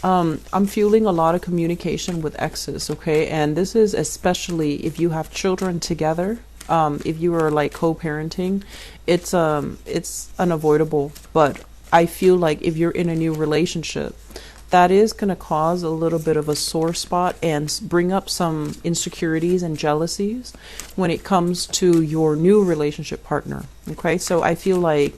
I'm feeling a lot of communication with exes, okay? And this is especially if you have children together. If you are like co-parenting, it's unavoidable. But I feel like if you're in a new relationship, that is going to cause a little bit of a sore spot and bring up some insecurities and jealousies when it comes to your new relationship partner. Okay, so I feel like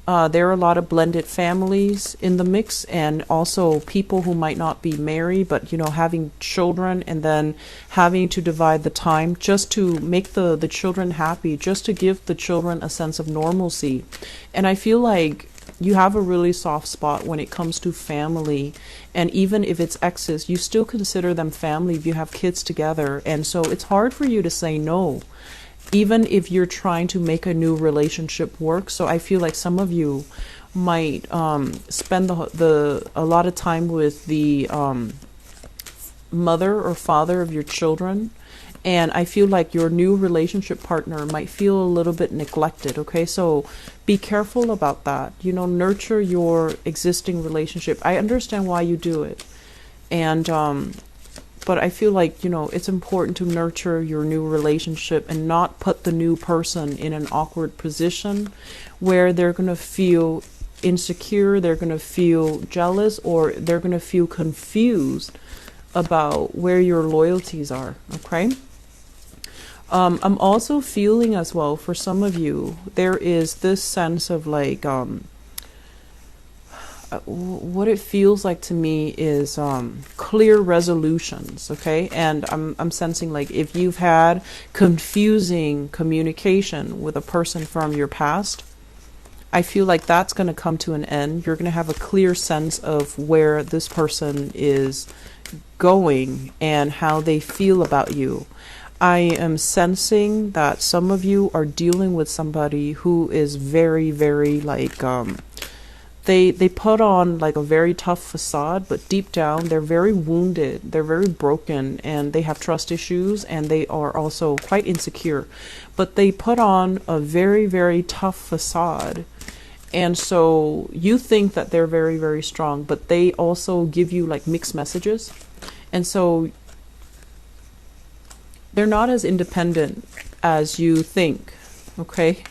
there are a lot of blended families in the mix, and also people who might not be married, but having children and then having to divide the time just to make the children happy, just to give the children a sense of normalcy. And I feel like you have a really soft spot when it comes to family, and even if it's exes, you still consider them family if you have kids together. And so it's hard for you to say no, even if you're trying to make a new relationship work. So I feel like some of you might spend a lot of time with the mother or father of your children. And I feel like your new relationship partner might feel a little bit neglected, okay? So be careful about that. Nurture your existing relationship. I understand why you do it. And but I feel like, it's important to nurture your new relationship and not put the new person in an awkward position where they're going to feel insecure, they're going to feel jealous, or they're going to feel confused about where your loyalties are, okay? I'm also feeling as well, for some of you, there is this sense of like, what it feels like to me is clear resolutions, okay? And I'm sensing like if you've had confusing communication with a person from your past, I feel like that's going to come to an end. You're going to have a clear sense of where this person is going and how they feel about you. I am sensing that some of you are dealing with somebody who is very, very like, they put on like a very tough facade, but deep down they're very wounded, they're very broken, and they have trust issues, and they are also quite insecure. But they put on a very, very tough facade. And so you think that they're very, very strong, but they also give you like mixed messages. And so they're not as independent as you think, okay?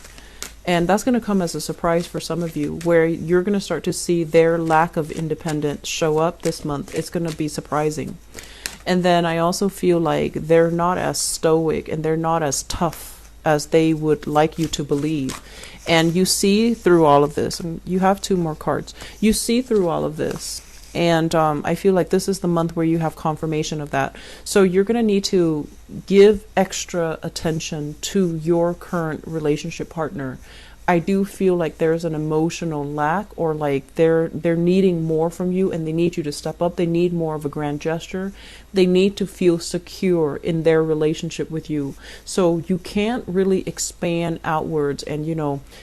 And that's going to come as a surprise for some of you, where you're going to start to see their lack of independence show up this month. It's going to be surprising. And then I also feel like they're not as stoic and they're not as tough as they would like you to believe. And you see through all of this, and you have 2 more cards. You see through all of this. And I feel like this is the month where you have confirmation of that. So you're going to need to give extra attention to your current relationship partner. I do feel like there's an emotional lack, or like they're needing more from you, and they need you to step up. They need more of a grand gesture. They need to feel secure in their relationship with you. So you can't really expand outwards and,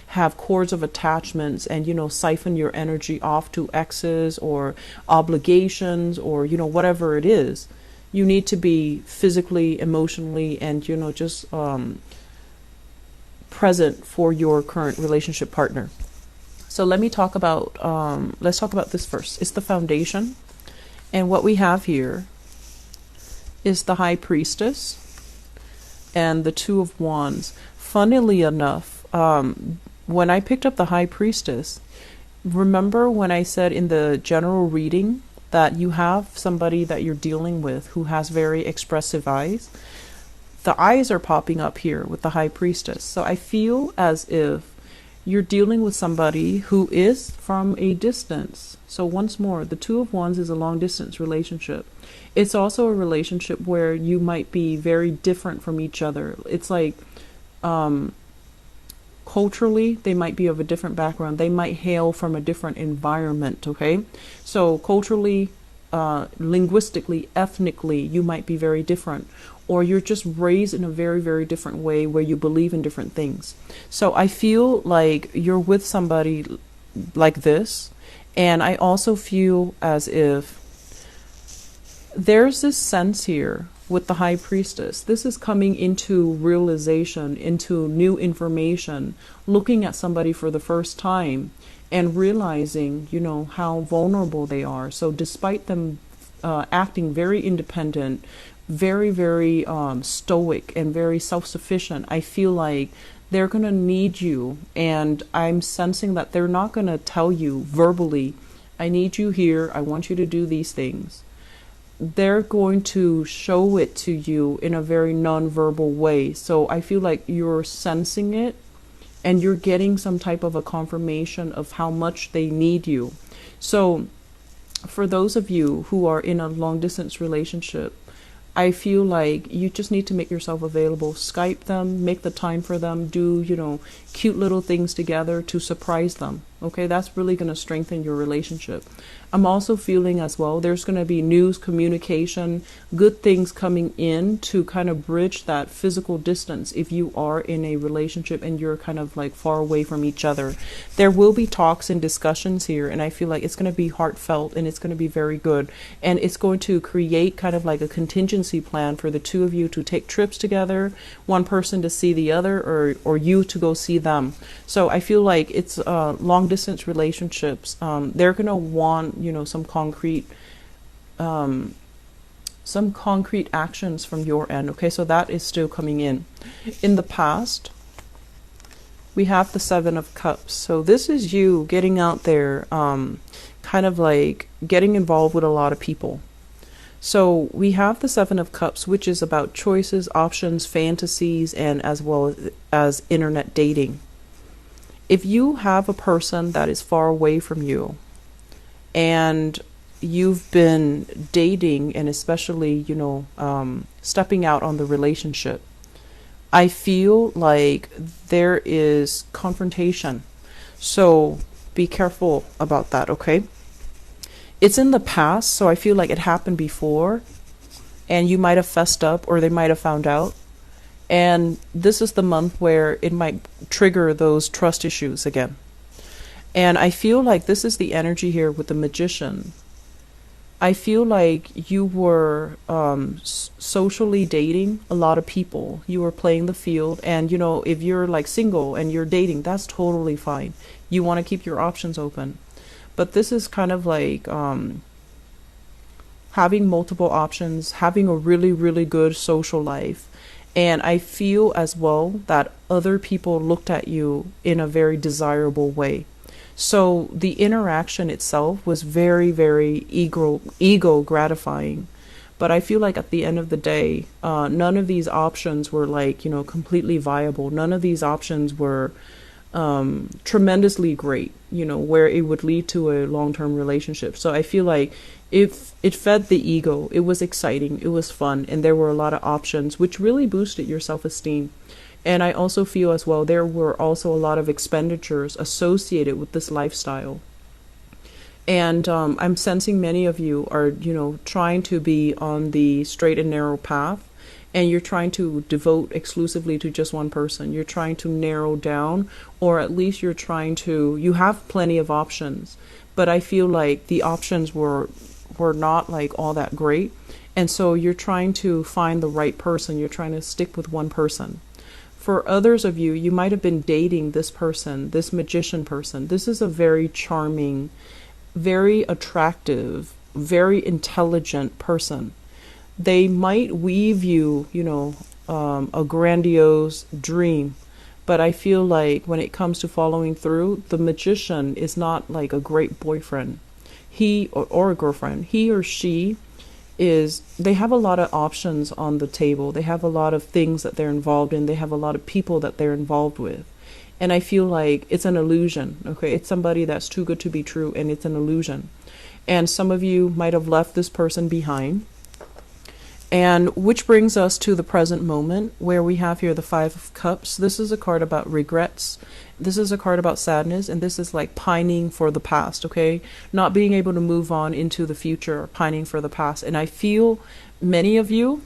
have cords of attachments and, siphon your energy off to exes or obligations or, whatever it is. You need to be physically, emotionally, and, just present for your current relationship partner. So let's talk about this first. It's the foundation. And what we have here is the High Priestess and the Two of Wands. Funnily enough, when I picked up the High Priestess, remember when I said in the general reading that you have somebody that you're dealing with who has very expressive eyes? The eyes are popping up here with the High Priestess. So I feel as if you're dealing with somebody who is from a distance. So once more, the Two of Wands is a long distance relationship. It's also a relationship where you might be very different from each other. It's like culturally, they might be of a different background. They might hail from a different environment, okay? So culturally, linguistically, ethnically, you might be very different. Or you're just raised in a very, very different way where you believe in different things. So I feel like you're with somebody like this. And I also feel as if there's this sense here with the High Priestess. This is coming into realization, into new information, looking at somebody for the first time and realizing, how vulnerable they are. So despite them acting very independent, very, very stoic and very self-sufficient, I feel like they're going to need you. And I'm sensing that they're not going to tell you verbally, I need you here, I want you to do these things. They're going to show it to you in a very non-verbal way. So I feel like you're sensing it and you're getting some type of a confirmation of how much they need you. So for those of you who are in a long distance relationship, I feel like you just need to make yourself available. Skype them, make the time for them, do, cute little things together to surprise them. Okay, that's really going to strengthen your relationship. I'm also feeling as well, there's going to be news, communication, good things coming in to kind of bridge that physical distance if you are in a relationship and you're kind of like far away from each other. There will be talks and discussions here, and I feel like it's going to be heartfelt and it's going to be very good. And it's going to create kind of like a contingency plan for the two of you to take trips together, one person to see the other, or you to go see them. So I feel like it's long distance relationships. They're going to want some concrete actions from your end. Okay, so that is still coming in. In the past, we have the Seven of Cups. So this is you getting out there, kind of like getting involved with a lot of people. So we have the Seven of Cups, which is about choices, options, fantasies, and as well as internet dating. If you have a person that is far away from you, and you've been dating and especially, stepping out on the relationship, I feel like there is confrontation. So be careful about that, okay? It's in the past, so I feel like it happened before, and you might have fessed up or they might have found out. And this is the month where it might trigger those trust issues again. And I feel like this is the energy here with the Magician. I feel like you were socially dating a lot of people. You were playing the field. And, if you're like single and you're dating, that's totally fine. You want to keep your options open. But this is kind of like having multiple options, having a really, really good social life. And I feel as well that other people looked at you in a very desirable way. So the interaction itself was very, very ego gratifying. But I feel like at the end of the day, none of these options were like, completely viable. None of these options were tremendously great, where it would lead to a long-term relationship. So I feel like if it fed the ego, it was exciting, it was fun, and there were a lot of options, which really boosted your self-esteem. And I also feel as well, there were also a lot of expenditures associated with this lifestyle. And I'm sensing many of you are, trying to be on the straight and narrow path, and you're trying to devote exclusively to just one person. You're trying to narrow down, or at least you have plenty of options, but I feel like the options were not like all that great. And so you're trying to find the right person. You're trying to stick with one person. For others of you, you might have been dating this person, this Magician person. This is a very charming, very attractive, very intelligent person. They might weave you, a grandiose dream. But I feel like when it comes to following through, the Magician is not like a great boyfriend. Or a girlfriend. He or she they have a lot of options on the table. They have a lot of things that they're involved in. They have a lot of people that they're involved with. And I feel like it's an illusion, okay? It's somebody that's too good to be true, and it's an illusion. And some of you might have left this person behind. And which brings us to the present moment, where we have here the Five of Cups. This is a card about regrets. This is a card about sadness, and this is like pining for the past, okay? Not being able to move on into the future, pining for the past. And I feel many of you,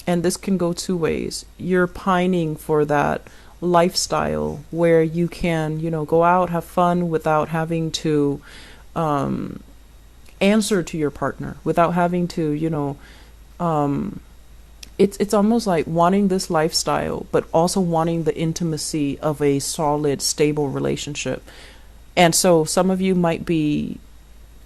and this can go two ways, you're pining for that lifestyle where you can, go out, have fun without having to answer to your partner, without having to, it's almost like wanting this lifestyle, but also wanting the intimacy of a solid, stable relationship. And so some of you might be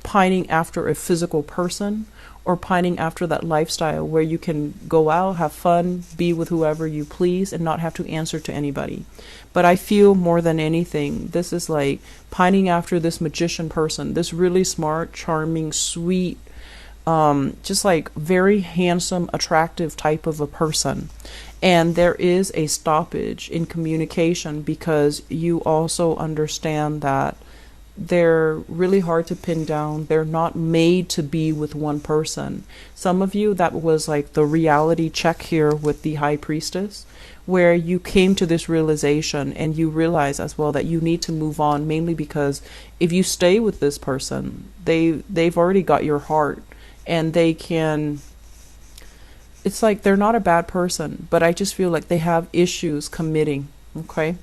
pining after a physical person, or pining after that lifestyle where you can go out, have fun, be with whoever you please, and not have to answer to anybody. But I feel more than anything, this is like pining after this magician person, this really smart, charming, sweet, just like very handsome, attractive type of a person. And there is a stoppage in communication because you also understand that they're really hard to pin down. They're not made to be with one person. Some of you, that was like the reality check here with the High Priestess, where you came to this realization and you realize as well that you need to move on, mainly because if you stay with this person, they've already got your heart, and they can, it's like they're not a bad person, but I just feel like they have issues committing. Okay.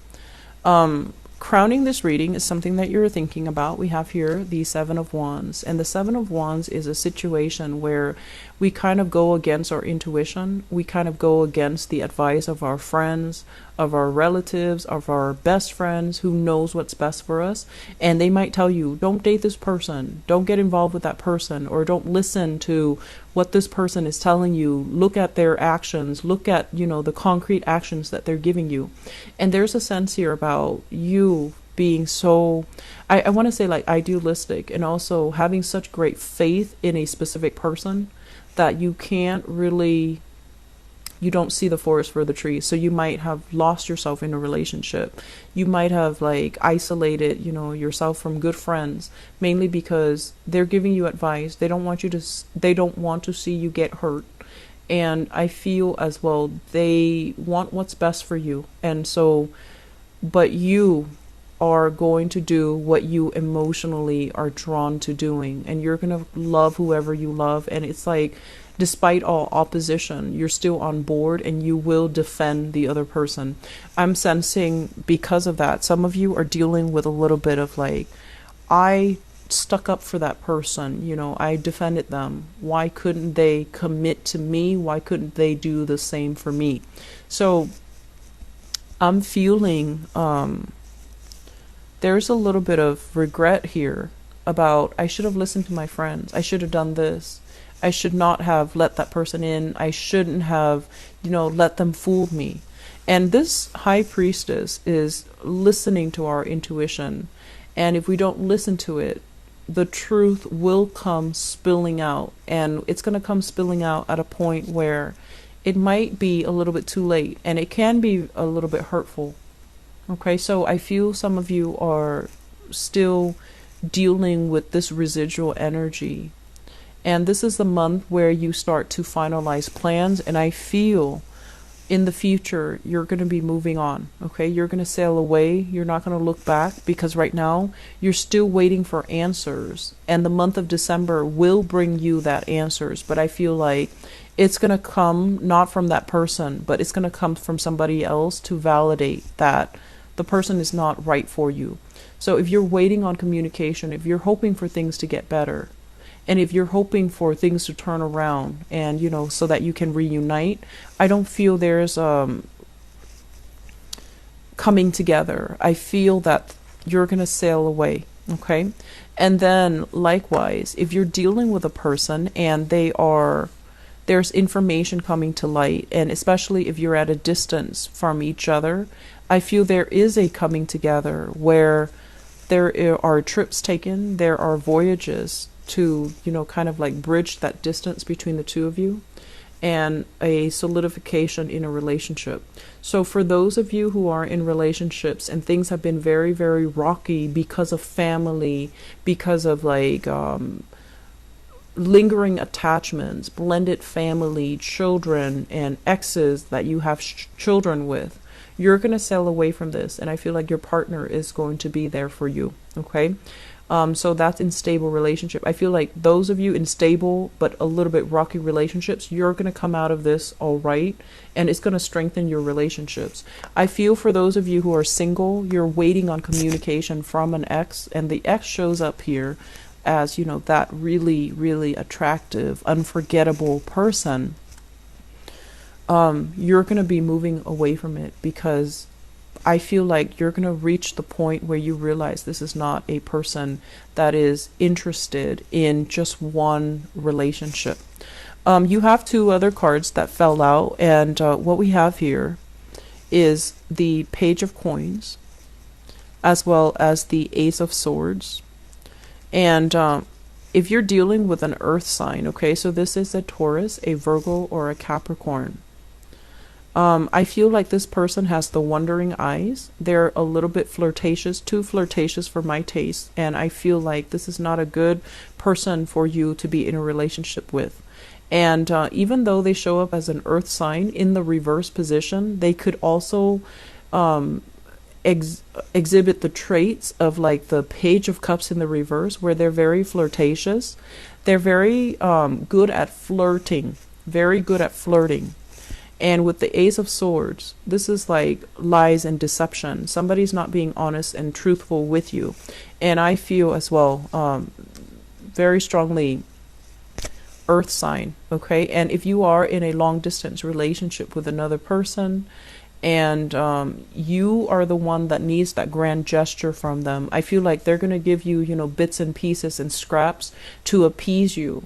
Crowning this reading is something that you're thinking about. We have here the Seven of Wands, and the Seven of Wands is a situation where we kind of go against our intuition. We kind of go against the advice of our friends, of our relatives, of our best friends who knows what's best for us. And they might tell you, don't date this person, don't get involved with that person, or don't listen to what this person is telling you. Look at their actions, look at, the concrete actions that they're giving you. And there's a sense here about you being so, I want to say like idealistic, and also having such great faith in a specific person that you can't really, you don't see the forest for the trees. So you might have lost yourself in a relationship. You might have like isolated, yourself from good friends, mainly because they're giving you advice. They don't want to see you get hurt. And I feel as well, they want what's best for you. And so, but you are going to do what you emotionally are drawn to doing, and you're going to love whoever you love. And it's like, despite all opposition, you're still on board and you will defend the other person. I'm sensing because of that, some of you are dealing with a little bit of like, I stuck up for that person, I defended them. Why couldn't they commit to me? Why couldn't they do the same for me? So I'm feeling there's a little bit of regret here about, I should have listened to my friends. I should have done this. I should not have let that person in. I shouldn't have, let them fool me. And this High Priestess is listening to our intuition. And if we don't listen to it, the truth will come spilling out. And it's going to come spilling out at a point where it might be a little bit too late. And it can be a little bit hurtful. Okay, so I feel some of you are still dealing with this residual energy. And this is the month where you start to finalize plans. And I feel in the future, you're going to be moving on. Okay, you're going to sail away. You're not going to look back, because right now you're still waiting for answers. And the month of December will bring you that answers. But I feel like it's going to come not from that person, but it's going to come from somebody else to validate that the person is not right for you. So if you're waiting on communication, if you're hoping for things to get better, and if you're hoping for things to turn around and, so that you can reunite, I don't feel there's coming together. I feel that you're going to sail away. Okay. And then likewise, if you're dealing with a person and there's information coming to light, and especially if you're at a distance from each other, I feel there is a coming together where there are trips taken, there are voyages to, kind of like bridge that distance between the two of you, and a solidification in a relationship. So for those of you who are in relationships and things have been very, very rocky because of family, because of like lingering attachments, blended family, children, and exes that you have children with, you're going to sail away from this. And I feel like your partner is going to be there for you. Okay. So that's in stable relationship. I feel like those of you in stable but a little bit rocky relationships, you're going to come out of this all right, and it's going to strengthen your relationships. I feel for those of you who are single, you're waiting on communication from an ex, and the ex shows up here as, that really, really attractive, unforgettable person. you're going to be moving away from it, because I feel like you're going to reach the point where you realize this is not a person that is interested in just one relationship. You have two other cards that fell out, and what we have here is the Page of Coins, as well as the Ace of Swords. And if you're dealing with an earth sign, okay, so this is a Taurus, a Virgo, or a Capricorn. I feel like this person has the wondering eyes. They're a little bit flirtatious, too flirtatious for my taste. And I feel like this is not a good person for you to be in a relationship with. And even though they show up as an earth sign in the reverse position, they could also exhibit the traits of like the Page of Cups in the reverse, where they're very flirtatious. They're very good at flirting, very good at flirting. And with the Ace of Swords, this is like lies and deception. Somebody's not being honest and truthful with you. And I feel as well, very strongly earth sign, okay? And if you are in a long distance relationship with another person, and you are the one that needs that grand gesture from them, I feel like they're going to give you, you know, bits and pieces and scraps to appease you,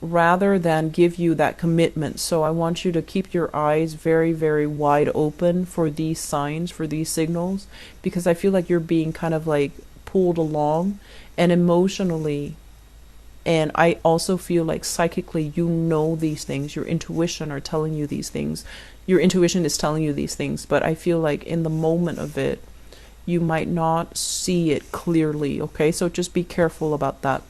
rather than give you that commitment. So I want you to keep your eyes very, very wide open for these signs, for these signals, because I feel like you're being kind of like pulled along, and emotionally, and I also feel like psychically, you know these things. Your intuition are telling you these things. Your intuition is telling you these things, but I feel like in the moment of it, you might not see it clearly, okay? So just be careful about that.